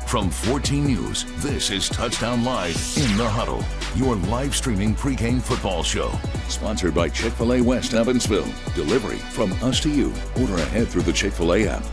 From 14 News, this is Touchdown Live in the Huddle, your live streaming pregame football show. Sponsored by Chick-fil-A West Evansville. Delivery from us to you. Order ahead through the Chick-fil-A app.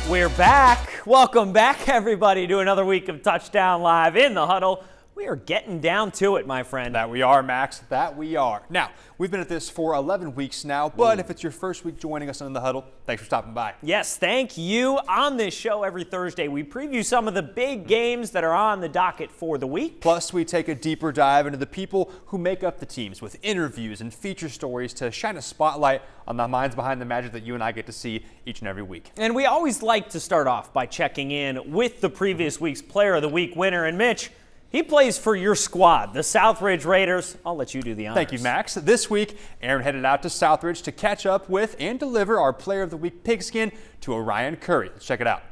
We're back. Welcome back, everybody, to another week of Touchdown Live in the Huddle. We are getting down to it, my friend. That we are, Max. That we are. Now, we've been at this for 11 weeks now, but if it's your first week joining us on the Huddle, thanks for stopping by. Yes, thank you. On this show every Thursday, we preview some of the big games that are on the docket for the week. Plus, we take a deeper dive into the people who make up the teams with interviews and feature stories to shine a spotlight on the minds behind the magic that you and I get to see each and every week. And we always like to start off by checking in with the previous week's Player of the Week winner. And Mitch, he plays for your squad, the Southridge Raiders. I'll let you do the honors. Thank you, Max. This week, Aaron headed out to Southridge to catch up with and deliver our Player of the Week pigskin to Orion Curry. Let's check it out.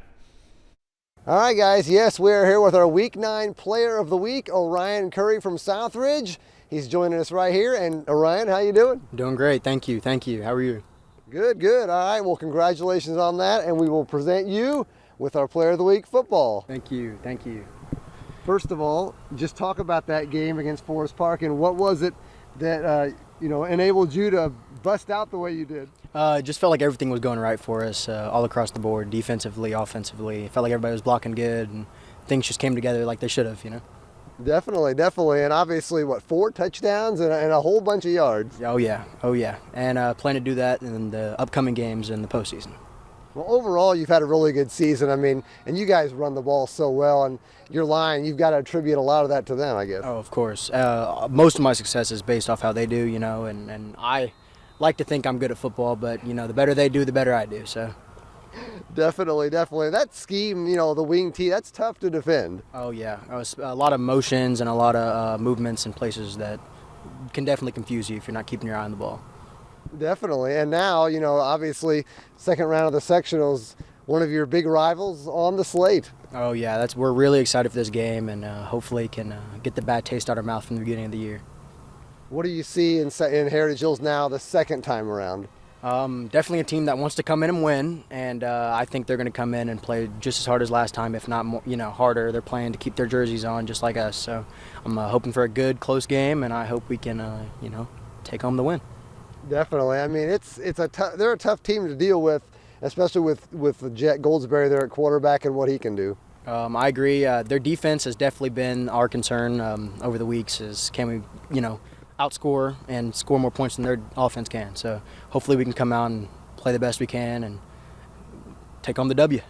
All right, guys. Yes, we're here with our Week 9 Player of the Week, Orion Curry from Southridge. He's joining us right here. And Orion, how you doing? Doing great. Thank you. Thank you. How are you? Good, good. All right. Well, congratulations on that. And we will present you with our Player of the Week football. Thank you. Thank you. First of all, just talk about that game against Forest Park and what was it that enabled you to bust out the way you did? It just felt like everything was going right for us all across the board, defensively, offensively. It felt like everybody was blocking good and things just came together like they should have, you know? Definitely, definitely. And obviously, 4 touchdowns and a whole bunch of yards? Oh, yeah. And plan to do that in the upcoming games in the postseason. Well, overall, you've had a really good season. I mean, and you guys run the ball so well, and your line, you've got to attribute a lot of that to them, I guess. Oh, of course. Most of my success is based off how they do, you know, and I like to think I'm good at football, but, you know, the better they do, the better I do, so. Definitely. That scheme, the wing tee, that's tough to defend. Oh, yeah. A lot of motions and a lot of movements and places that can definitely confuse you if you're not keeping your eye on the ball. Definitely. And now, obviously, second round of the sectionals, one of your big rivals on the slate. Oh, yeah. We're really excited for this game and hopefully can get the bad taste out of our mouth from the beginning of the year. What do you see in Heritage Hills now the second time around? Definitely a team that wants to come in and win, and I think they're going to come in and play just as hard as last time, if not more, harder. They're playing to keep their jerseys on just like us. So I'm hoping for a good, close game, and I hope we can, take home the win. Definitely. I mean, they're a tough team to deal with, especially with Jet Goldsberry there at quarterback and what he can do. I agree. Their defense has definitely been our concern over the weeks. Can we, outscore and score more points than their offense can? So hopefully we can come out and play the best we can and take home the W.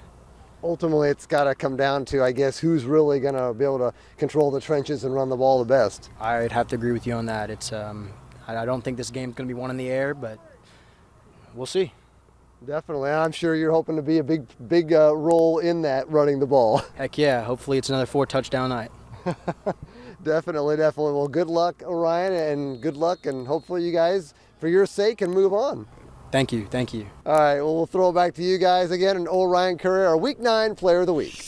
Ultimately, it's got to come down to, I guess, who's really going to be able to control the trenches and run the ball the best. I'd have to agree with you on that. It's I don't think this game's going to be won in the air, but we'll see. Definitely. I'm sure you're hoping to be a big role in that, running the ball. Heck yeah. Hopefully it's another 4-touchdown night. Definitely. Well, good luck, Orion, and good luck, and hopefully you guys, for your sake, can move on. Thank you. All right, well, we'll throw it back to you guys again, and Orion Curry, our Week 9 Player of the Week.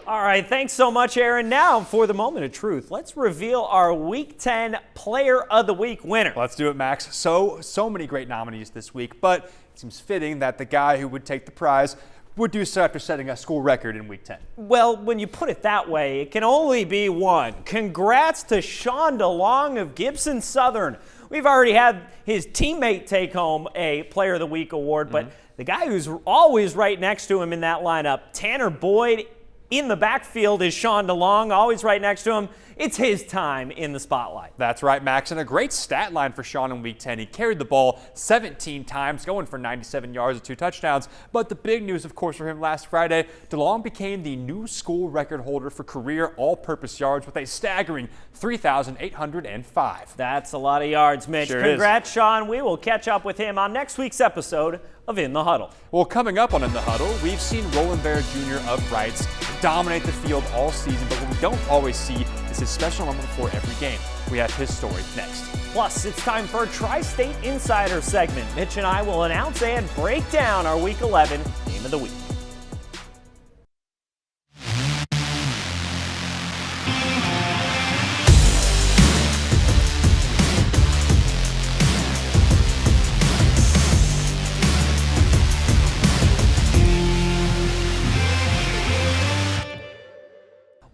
All right, thanks so much, Aaron. Now, for the moment of truth, let's reveal our Week 10 Player of the Week winner. Let's do it, Max. So many great nominees this week, but it seems fitting that the guy who would take the prize would do so after setting a school record in Week 10. Well, when you put it that way, it can only be one. Congrats to Sean DeLong of Gibson Southern. We've already had his teammate take home a Player of the Week award, but the guy who's always right next to him in that lineup, Tanner Boyd, in the backfield is Sean DeLong, always right next to him. It's his time in the spotlight. That's right, Max, and a great stat line for Sean in Week 10. He carried the ball 17 times, going for 97 yards and 2 touchdowns. But the big news, of course, for him last Friday, DeLong became the new school record holder for career all-purpose yards with a staggering 3,805. That's a lot of yards, Mitch. Sure Congrats, Sean. We will catch up with him on next week's episode of In the Huddle. Well, coming up on In the Huddle, we've seen Roland Bear Jr. of Wrights dominate the field all season, but what we don't always see is his special moment before every game. We have his story next. Plus, it's time for a Tri-State Insider segment. Mitch and I will announce and break down our Week 11 Game of the Week.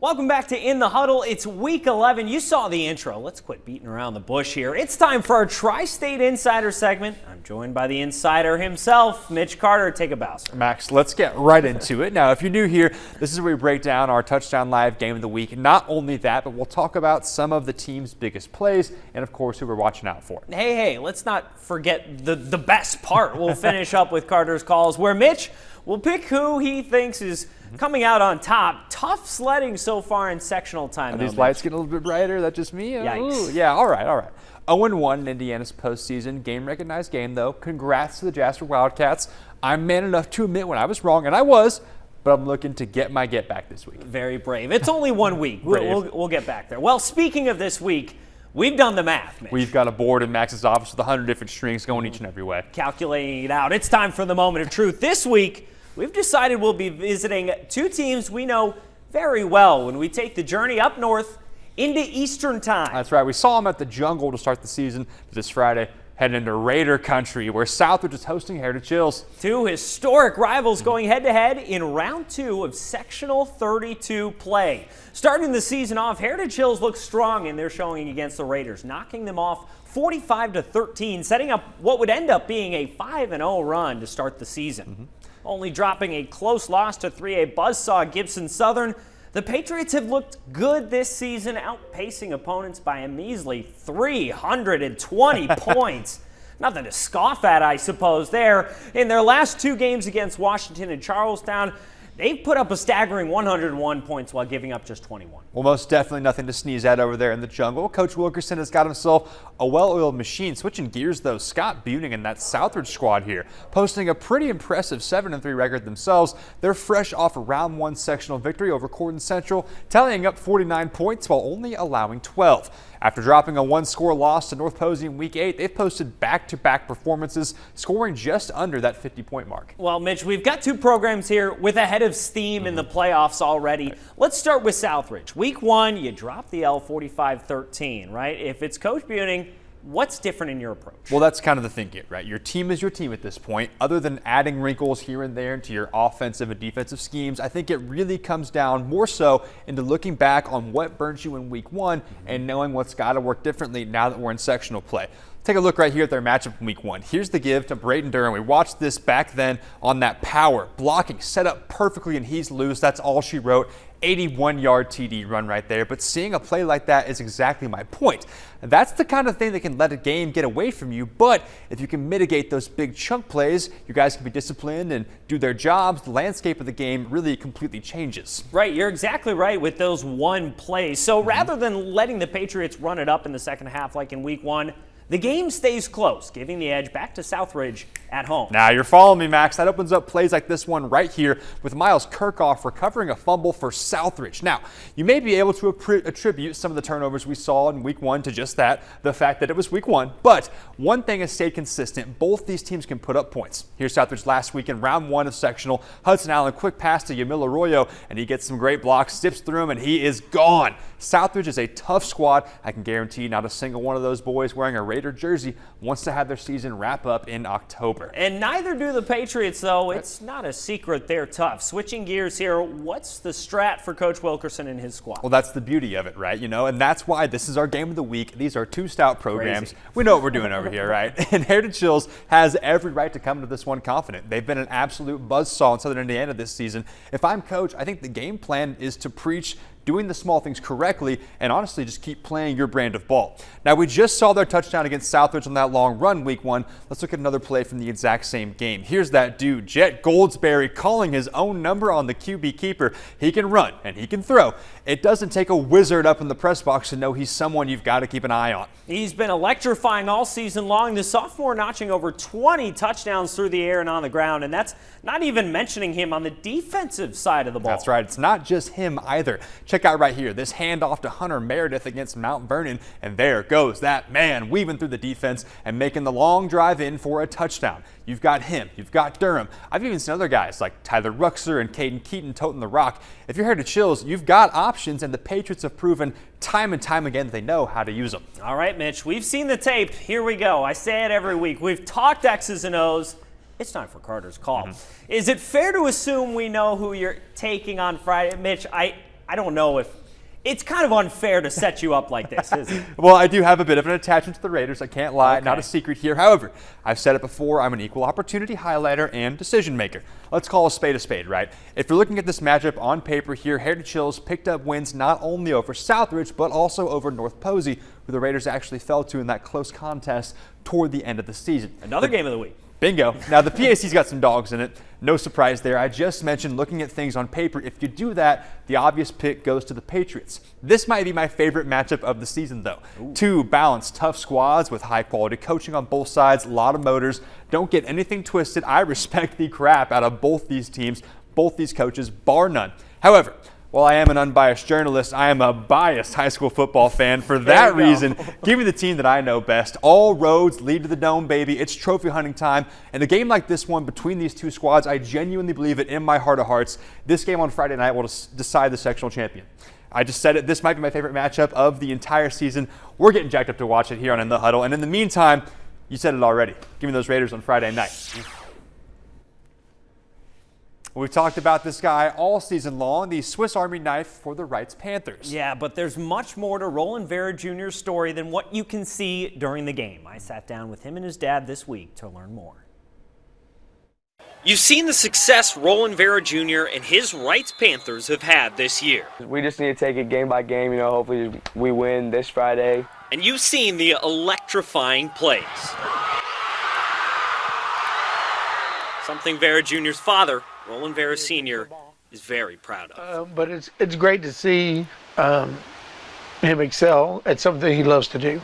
Welcome back to In the Huddle. It's week 11. You saw the intro. Let's quit beating around the bush here. It's time for our Tri-State Insider segment. I'm joined by the insider himself, Mitch Carter. Take a bow, sir. Max, let's get right into it. Now, if you're new here, this is where we break down our Touchdown Live game of the week. Not only that, but we'll talk about some of the team's biggest plays and, of course, who we're watching out for. Hey, let's not forget the best part. We'll finish up with Carter's calls, where Mitch will pick who he thinks is coming out on top. Tough sledding so far in sectional time. Are these lights getting a little bit brighter? That just me? Yikes. Ooh, yeah, all right. 0-1 in Indiana's postseason. Game-recognized game, though. Congrats to the Jasper Wildcats. I'm man enough to admit when I was wrong, and I was, but I'm looking to get my get back this week. Very brave. It's only 1 week. We'll get back there. Well, speaking of this week, we've done the math, Mitch. We've got a board in Max's office with 100 different strings going each and every way. Calculating it out. It's time for the moment of truth. This week, we've decided we'll be visiting two teams we know very well when we take the journey up north into Eastern time. That's right. We saw them at the Jungle to start the season. This Friday, heading into Raider country, where Southridge is hosting Heritage Hills. Two historic rivals going head-to-head in round 2 of sectional 32 play. Starting the season off, Heritage Hills looks strong in their showing against the Raiders, knocking them off 45-13, setting up what would end up being a 5-0 run to start the season. Only dropping a close loss to 3A buzzsaw Gibson Southern, the Patriots have looked good this season, outpacing opponents by a measly 320 points. Nothing to scoff at, I suppose, there. In their last 2 games against Washington and Charlestown, they've put up a staggering 101 points while giving up just 21. Well, most definitely nothing to sneeze at over there in the Jungle. Coach Wilkerson has got himself a well-oiled machine. Switching gears, though, Scott Buning and that Southridge squad here, posting a pretty impressive 7-3 record themselves. They're fresh off a round 1 sectional victory over Corden Central, tallying up 49 points while only allowing 12. After dropping a 1-score loss to North Posey in Week 8, they've posted back-to-back performances, scoring just under that 50-point mark. Well, Mitch, we've got 2 programs here with a head of steam in the playoffs already. Let's start with Southridge. Week 1, you drop the L 45-13, right? If it's Coach Buning, what's different in your approach? Well, that's kind of the thinking, right? Your team is your team at this point. Other than adding wrinkles here and there to your offensive and defensive schemes, I think it really comes down more so into looking back on what burnt you in Week 1 and knowing what's got to work differently now that we're in sectional play. Take a look right here at their matchup in Week 1. Here's the give to Brayden Durham. We watched this back then on that power. Blocking set up perfectly and he's loose. That's all she wrote. 81-yard TD run right there. But seeing a play like that is exactly my point. That's the kind of thing that can let a game get away from you. But if you can mitigate those big chunk plays, you guys can be disciplined and do their jobs. The landscape of the game really completely changes. Right, you're exactly right with those 1 plays. So rather than letting the Patriots run it up in the second half like in Week 1, the game stays close, giving the edge back to Southridge at home. Now you're following me, Max. That opens up plays like this one right here with Miles Kirkhoff recovering a fumble for Southridge. Now, you may be able to attribute some of the turnovers we saw in Week 1 to just that, the fact that it was Week 1. But one thing has stayed consistent. Both these teams can put up points. Here's Southridge last week in round 1 of sectional. Hudson Allen, quick pass to Yamil Arroyo, and he gets some great blocks, zips through him, and he is gone. Southridge is a tough squad. I can guarantee not a single one of those boys wearing a Raider jersey wants to have their season wrap up in October. And neither do the Patriots, though. It's not a secret they're tough. Switching gears here, what's the strat for Coach Wilkerson and his squad? Well, that's the beauty of it, right? And that's why this is our game of the week. These are 2 stout programs. Crazy. We know what we're doing over here, right? And Heritage Hills has every right to come into this one confident. They've been an absolute buzzsaw in Southern Indiana this season. If I'm coach, I think the game plan is to preach doing the small things correctly, and honestly just keep playing your brand of ball. Now, we just saw their touchdown against Southridge on that long run Week 1. Let's look at another play from the exact same game. Here's that dude, Jet Goldsberry, calling his own number on the QB keeper. He can run and he can throw. It doesn't take a wizard up in the press box to know he's someone you've got to keep an eye on. He's been electrifying all season long. The sophomore notching over 20 touchdowns through the air and on the ground, and that's not even mentioning him on the defensive side of the ball. That's right. It's not just him either. Check out right here, this handoff to Hunter Meredith against Mount Vernon, and there goes that man weaving through the defense and making the long drive in for a touchdown. You've got him. You've got Durham. I've even seen other guys like Tyler Ruxer and Caden Keaton toting the rock. If you're here to Chills, you've got options, and the Patriots have proven time and time again that they know how to use them. All right, Mitch, we've seen the tape. Here we go. I say it every week. We've talked X's and O's. It's time for Carter's call. Is it fair to assume we know who you're taking on Friday? Mitch, I I don't know if it's kind of unfair to set you up like this, isn't it? Well, I do have a bit of an attachment to the Raiders. I can't lie. Okay. Not a secret here. However, I've said it before. I'm an equal opportunity highlighter and decision maker. Let's call a spade, right? If you're looking at this matchup on paper here, Heritage Hills picked up wins not only over Southridge, but also over North Posey, who the Raiders actually fell to in that close contest toward the end of the season. Another game of the week. Bingo. Now, the PAC's got some dogs in it. No surprise there. I just mentioned looking at things on paper. If you do that, the obvious pick goes to the Patriots. This might be my favorite matchup of the season, though. Ooh. Two balanced, tough squads with high-quality coaching on both sides, a lot of motors. Don't get anything twisted. I respect the crap out of both these teams, both these coaches, bar none. However, while I am an unbiased journalist, I am a biased high school football fan. For that reason, give me the team that I know best. All roads lead to the Dome, baby. It's trophy hunting time. And a game like this one between these two squads, I genuinely believe it in my heart of hearts. This game on Friday night will decide the sectional champion. I just said it. This might be my favorite matchup of the entire season. We're getting jacked up to watch it here on In the Huddle. And in the meantime, you said it already. Give me those Raiders on Friday night. We've talked about this guy all season long, the Swiss Army knife for the Wrights Panthers. Yeah, but there's much more to Roland Vera Jr.'s story than what you can see during the game. I sat down with him and his dad this week to learn more. You've seen the success Roland Vera Jr. and his Wrights Panthers have had this year. We just need to take it game by game, hopefully we win this Friday. And you've seen the electrifying plays. Something Vera Jr.'s father, Roland Vera Sr., is very proud of. But it's great to see him excel at something he loves to do.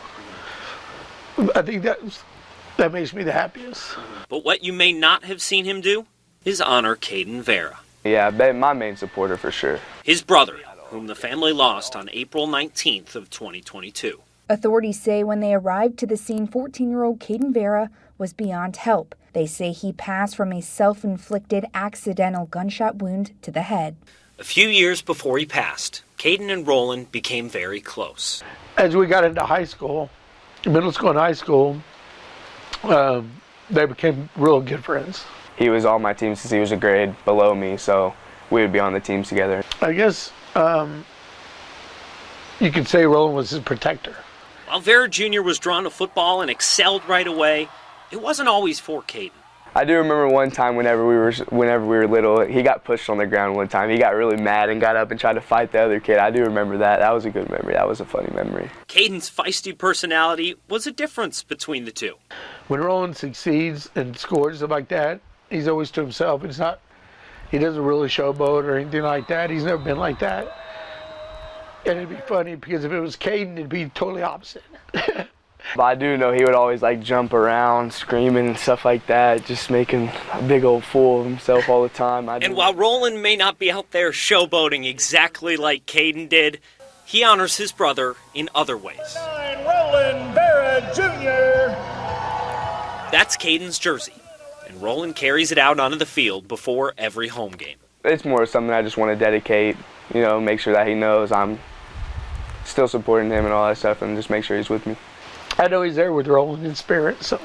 I think that makes me the happiest. But what you may not have seen him do is honor Caden Vera. Yeah, my main supporter for sure. His brother, whom the family lost on April 19th of 2022. Authorities say when they arrived to the scene, 14-year-old Caden Vera was beyond help. They say he passed from a self-inflicted accidental gunshot wound to the head. A few years before he passed, Caden and Roland became very close. As we got into high school, middle school and high school, they became real good friends. He was on my team since he was a grade below me, so we would be on the teams together. I guess you could say Roland was his protector. While Vera Jr. was drawn to football and excelled right away, it wasn't always for Caden. I do remember one time whenever we were little, he got pushed on the ground one time. He got really mad and got up and tried to fight the other kid. I do remember that. That was a good memory. That was a funny memory. Caden's feisty personality was a difference between the two. When Roland succeeds and scores stuff like that, he's always to himself. He doesn't really showboat or anything like that. He's never been like that. And it'd be funny because if it was Caden, it'd be totally opposite. But I do know he would always jump around, screaming and stuff like that, just making a big old fool of himself all the time. And while Roland may not be out there showboating exactly like Caden did, he honors his brother in other ways. Roland Vera Jr. That's Caden's jersey, and Roland carries it out onto the field before every home game. It's more something I just want to dedicate, make sure that he knows I'm still supporting him and all that stuff, and just make sure he's with me. I know he's there with Roland in spirit, so.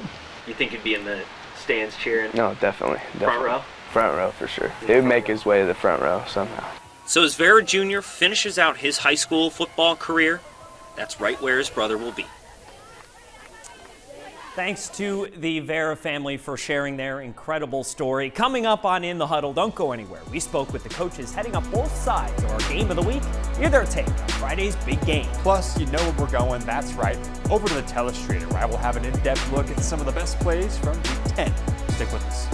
You think he'd be in the stands cheering? No, definitely. Front row? Front row for sure. He would make his way to the front row somehow. So as Vera Jr. finishes out his high school football career, that's right where his brother will be. Thanks to the Vera family for sharing their incredible story. Coming up on In the Huddle, don't go anywhere. We spoke with the coaches heading up both sides of our game of the week. Hear their take on Friday's big game. Plus, you know where we're going. That's right. Over to the Telestrator, where I will have an in-depth look at some of the best plays from Week 10. Stick with us.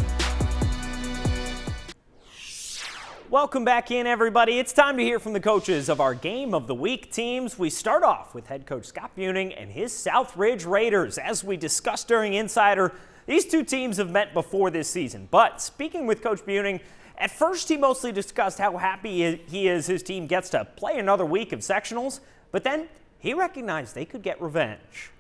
Welcome back in, everybody. It's time to hear from the coaches of our Game of the Week teams. We start off with head coach Scott Buning and his Southridge Raiders. As we discussed during Insider, these two teams have met before this season. But speaking with Coach Buning, at first he mostly discussed how happy he is his team gets to play another week of sectionals, but then he recognized they could get revenge.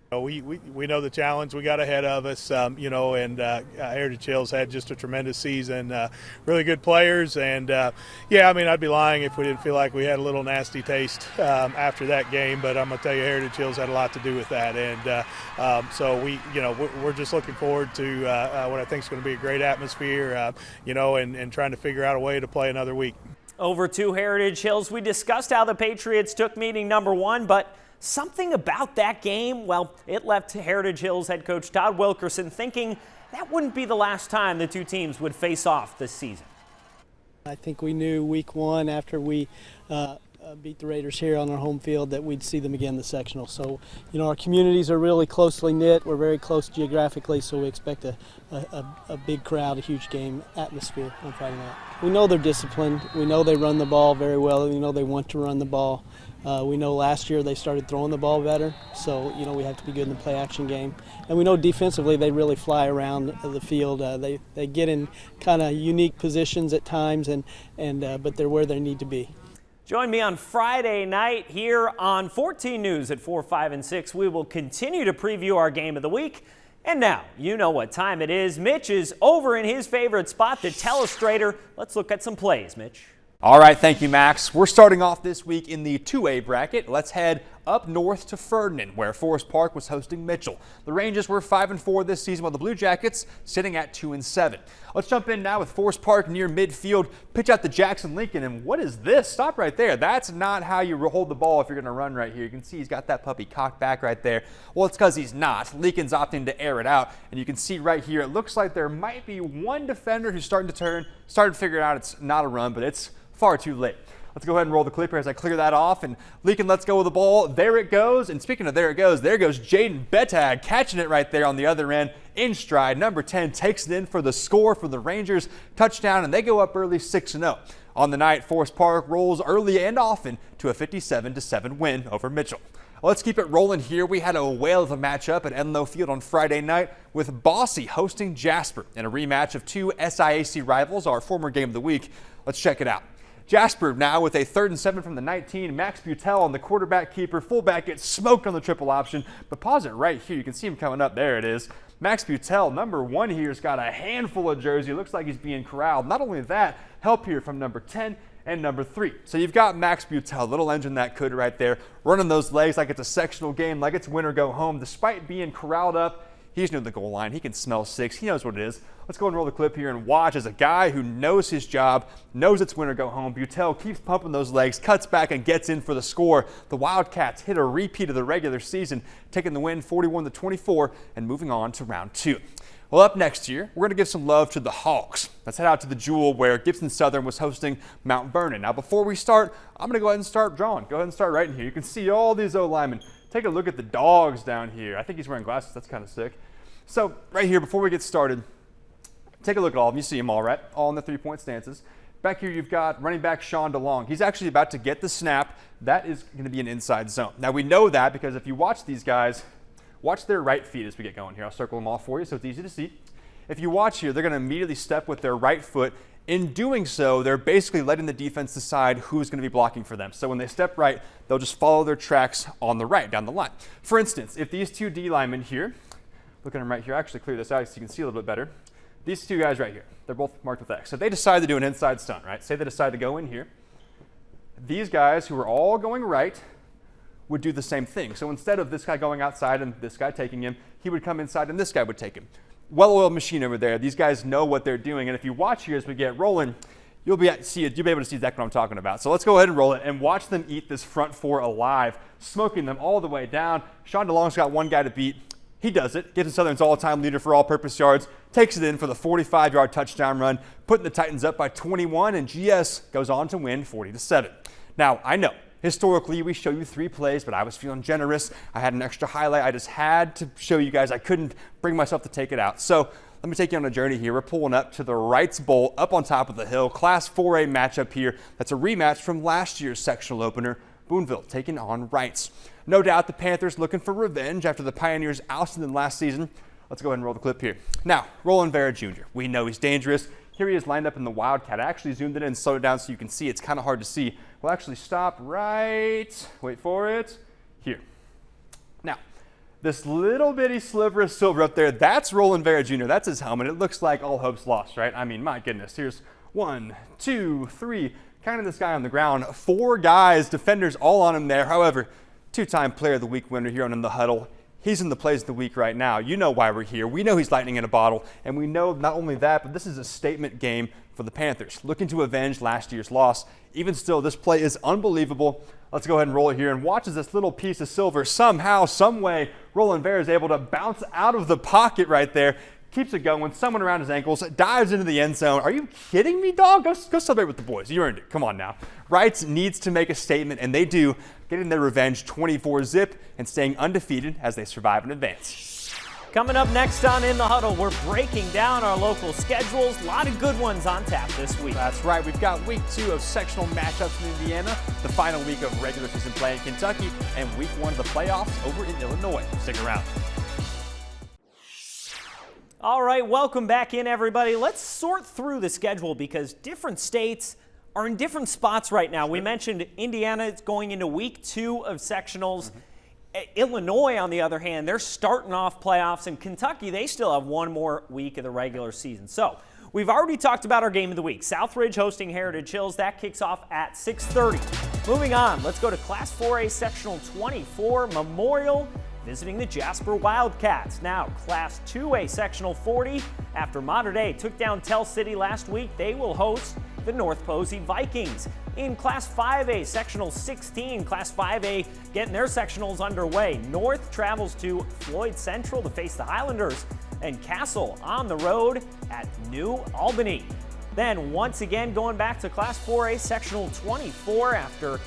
We know the challenge we got ahead of us, and Heritage Hills had just a tremendous season, really good players, and I'd be lying if we didn't feel like we had a little nasty taste after that game, but I'm going to tell you Heritage Hills had a lot to do with that, and so we're just looking forward to what I think is going to be a great atmosphere, and trying to figure out a way to play another week. Over to Heritage Hills, we discussed how the Patriots took meeting number 1, but something about that game, well, it left Heritage Hills head coach Todd Wilkerson thinking that wouldn't be the last time the two teams would face off this season. I think we knew week 1 after we beat the Raiders here on our home field that we'd see them again in the sectional. So, you know, our communities are really closely knit. We're very close geographically, so we expect a big crowd, a huge game atmosphere on Friday night. We know they're disciplined. We know they run the ball very well. We know they want to run the ball. We know last year they started throwing the ball better, so, you know, we have to be good in the play-action game. And we know defensively they really fly around the field. They get in kind of unique positions at times, but they're where they need to be. Join me on Friday night here on 14 News at 4, 5, and 6. We will continue to preview our game of the week. And now, you know what time it is. Mitch is over in his favorite spot, the Telestrator. Let's look at some plays, Mitch. All right, thank you, Max. We're starting off this week in the 2A bracket. Let's head up north to Ferdinand, where Forest Park was hosting Mitchell. The Rangers were 5-4 this season, while the Blue Jackets sitting at 2-7. Let's jump in now with Forest Park near midfield. Pitch out to Jackson Lincoln, and what is this? Stop right there. That's not how you hold the ball if you're going to run right here. You can see he's got that puppy cocked back right there. Well, it's because he's not. Lincoln's opting to air it out, and you can see right here, it looks like there might be one defender who's starting to figure out it's not a run, but it's far too late. Let's go ahead and roll the clip here as I clear that off, and Lincoln lets go of the ball. There it goes, and speaking of there goes Jaden Betag catching it right there on the other end in stride. Number 10 takes it in for the score for the Rangers. Touchdown, and they go up early 6-0. On the night, Forest Park rolls early and often to a 57-7 win over Mitchell. Let's keep it rolling here. We had a whale of a matchup at Enloe Field on Friday night with Bossy hosting Jasper in a rematch of two SIAC rivals, our former game of the week. Let's check it out. Jasper now with a 3rd and 7 from the 19. Max Butel on the quarterback keeper. Fullback gets smoked on the triple option, but pause it right here. You can see him coming up. There it is. Max Butel, number 1 here, has got a handful of jersey. Looks like he's being corralled. Not only that, help here from number 10 and number 3. So you've got Max Butel, little engine that could right there, running those legs like it's a sectional game, like it's win or go home. Despite being corralled up, he's near the goal line. He can smell 6. He knows what it is. Let's go and roll the clip here and watch as a guy who knows his job, knows it's win or go home. Butel keeps pumping those legs, cuts back, and gets in for the score. The Wildcats hit a repeat of the regular season, taking the win 41-24 and moving on to round 2. Well, up next here, we're going to give some love to the Hawks. Let's head out to the Jewel where Gibson Southern was hosting Mount Vernon. Now, before we start, I'm going to go ahead and start drawing. Go ahead and start right in here. You can see all these O-linemen. Take a look at the dogs down here. I think he's wearing glasses. That's kind of sick. So right here, before we get started, take a look at all of them. You see them all, right? All in the three-point stances. Back here, you've got running back Sean DeLong. He's actually about to get the snap. That is going to be an inside zone. Now, we know that because if you watch these guys, watch their right feet as we get going here. I'll circle them all for you so it's easy to see. If you watch here, they're going to immediately step with their right foot. In doing so, they're basically letting the defense decide who's going to be blocking for them. So when they step right, they'll just follow their tracks on the right, down the line. For instance, if these two D linemen here, look at them right here, actually clear this out so you can see a little bit better. These two guys right here, they're both marked with X. So they decide to do an inside stunt, right? Say they decide to go in here. These guys who are all going right would do the same thing. So instead of this guy going outside and this guy taking him, he would come inside and this guy would take him. Well-oiled machine over there. These guys know what they're doing. And if you watch here as we get rolling, you'll be able to see exactly what I'm talking about. So let's go ahead and roll it and watch them eat this front four alive, smoking them all the way down. Sean DeLong's got one guy to beat. He does it. Gibson Southern's all-time leader for all-purpose yards. Takes it in for the 45-yard touchdown run, putting the Titans up by 21, and GS goes on to win 40-7. Now, I know, historically, we show you 3 plays, but I was feeling generous. I had an extra highlight. I just had to show you guys. I couldn't bring myself to take it out. So let me take you on a journey here. We're pulling up to the Wrights Bowl up on top of the hill. Class 4A matchup here. That's a rematch from last year's sectional opener. Boonville taking on Wrights. No doubt the Panthers looking for revenge after the Pioneers ousted them last season. Let's go ahead and roll the clip here. Now, Roland Vera Jr. We know he's dangerous. Here he is lined up in the Wildcat. I actually zoomed it in and slowed it down so you can see. It's kind of hard to see. We'll actually stop right, wait for it, here. Now, this little bitty sliver of silver up there, that's Roland Vera Jr. That's his helmet. It looks like all hope's lost, right? I mean, my goodness. Here's 1, 2, 3, kind of this guy on the ground. 4 guys, defenders all on him there. However, 2-time player of the week winner here on In the Huddle. He's in the plays of the week right now. You know why we're here. We know he's lightning in a bottle, and we know not only that, but this is a statement game for the Panthers, looking to avenge last year's loss. Even still, this play is unbelievable. Let's go ahead and roll it here and watch as this little piece of silver somehow, some way, Roland Vera is able to bounce out of the pocket right there, keeps it going, someone around his ankles, dives into the end zone. Are you kidding me, dog? Go celebrate with the boys. You earned it. Come on now. Wrights needs to make a statement, and they do, getting their revenge 24-zip and staying undefeated as they survive and advance. Coming up next on In the Huddle, we're breaking down our local schedules. A lot of good ones on tap this week. That's right. We've got week 2 of sectional matchups in Indiana, the final week of regular season play in Kentucky, and week 1 of the playoffs over in Illinois. Stick around. All right, welcome back in, everybody. Let's sort through the schedule because different states are in different spots right now. We mentioned Indiana is going into week 2 of sectionals. Illinois, on the other hand, they're starting off playoffs. And Kentucky, they still have one more week of the regular season. So we've already talked about our game of the week. Southridge hosting Heritage Hills. That kicks off at 6:30. Moving on, let's go to Class 4A Sectional 24, Memorial visiting the Jasper Wildcats. Now, Class 2A Sectional 40, after Mater Dei took down Tell City last week, they will host the North Posey Vikings. In Class 5A Sectional 16, Class 5A getting their sectionals underway. North travels to Floyd Central to face the Highlanders, and Castle on the road at New Albany. Then, once again, going back to Class 4A Sectional 24 after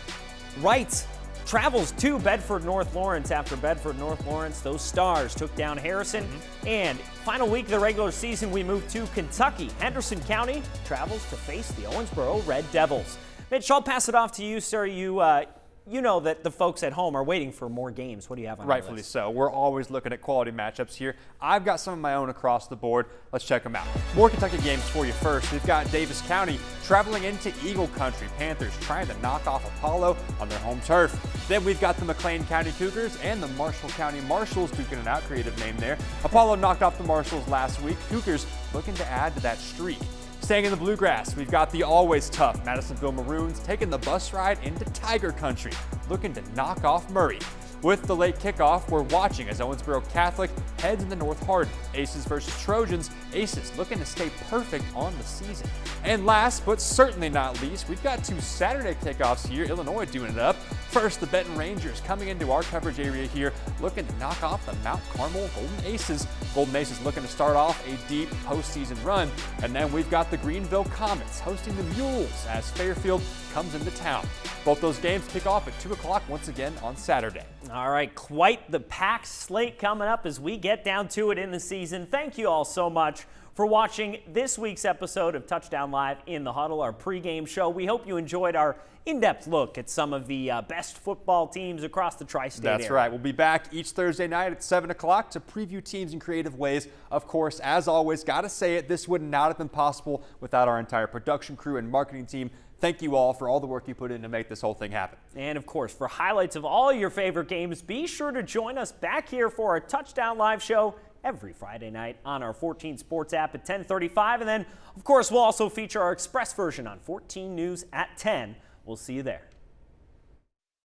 Wrights travels to Bedford North Lawrence. After Bedford North Lawrence, those Stars took down Harrison. And final week of the regular season, we move to Kentucky. Henderson County travels to face the Owensboro Red Devils. Mitch, I'll pass it off to you, sir. You know that the folks at home are waiting for more games. What do you have on your list? Rightfully so. We're always looking at quality matchups here. I've got some of my own across the board. Let's check them out. More Kentucky games for you first. We've got Davis County traveling into Eagle Country. Panthers trying to knock off Apollo on their home turf. Then we've got the McLean County Cougars and the Marshall County Marshals, duking it out, creative name there. Apollo knocked off the Marshals last week. Cougars looking to add to that streak. Staying in the Bluegrass, we've got the always tough Madisonville Maroons taking the bus ride into Tiger Country, looking to knock off Murray. With the late kickoff, we're watching as Owensboro Catholic heads into North Hardin. Aces versus Trojans. Aces looking to stay perfect on the season. And last, but certainly not least, we've got 2 Saturday kickoffs here. Illinois doing it up. First, the Benton Rangers coming into our coverage area here, looking to knock off the Mount Carmel Golden Aces. Golden Aces looking to start off a deep postseason run. And then we've got the Greenville Comets hosting the Mules as Fairfield comes into town. Both those games kick off at 2 o'clock once again on Saturday. All right, quite the packed slate coming up as we get down to it in the season. Thank you all so much for watching this week's episode of Touchdown Live in the Huddle, our pregame show. We hope you enjoyed our in-depth look at some of the best football teams across the tri-state area. That's right. We'll be back each Thursday night at 7 o'clock to preview teams in creative ways. Of course, as always, got to say it, this would not have been possible without our entire production crew and marketing team. Thank you all for all the work you put in to make this whole thing happen. And of course, for highlights of all your favorite games, be sure to join us back here for our Touchdown Live show every Friday night on our 14 Sports app at 10:35. And then, of course, we'll also feature our express version on 14 News at 10. We'll see you there.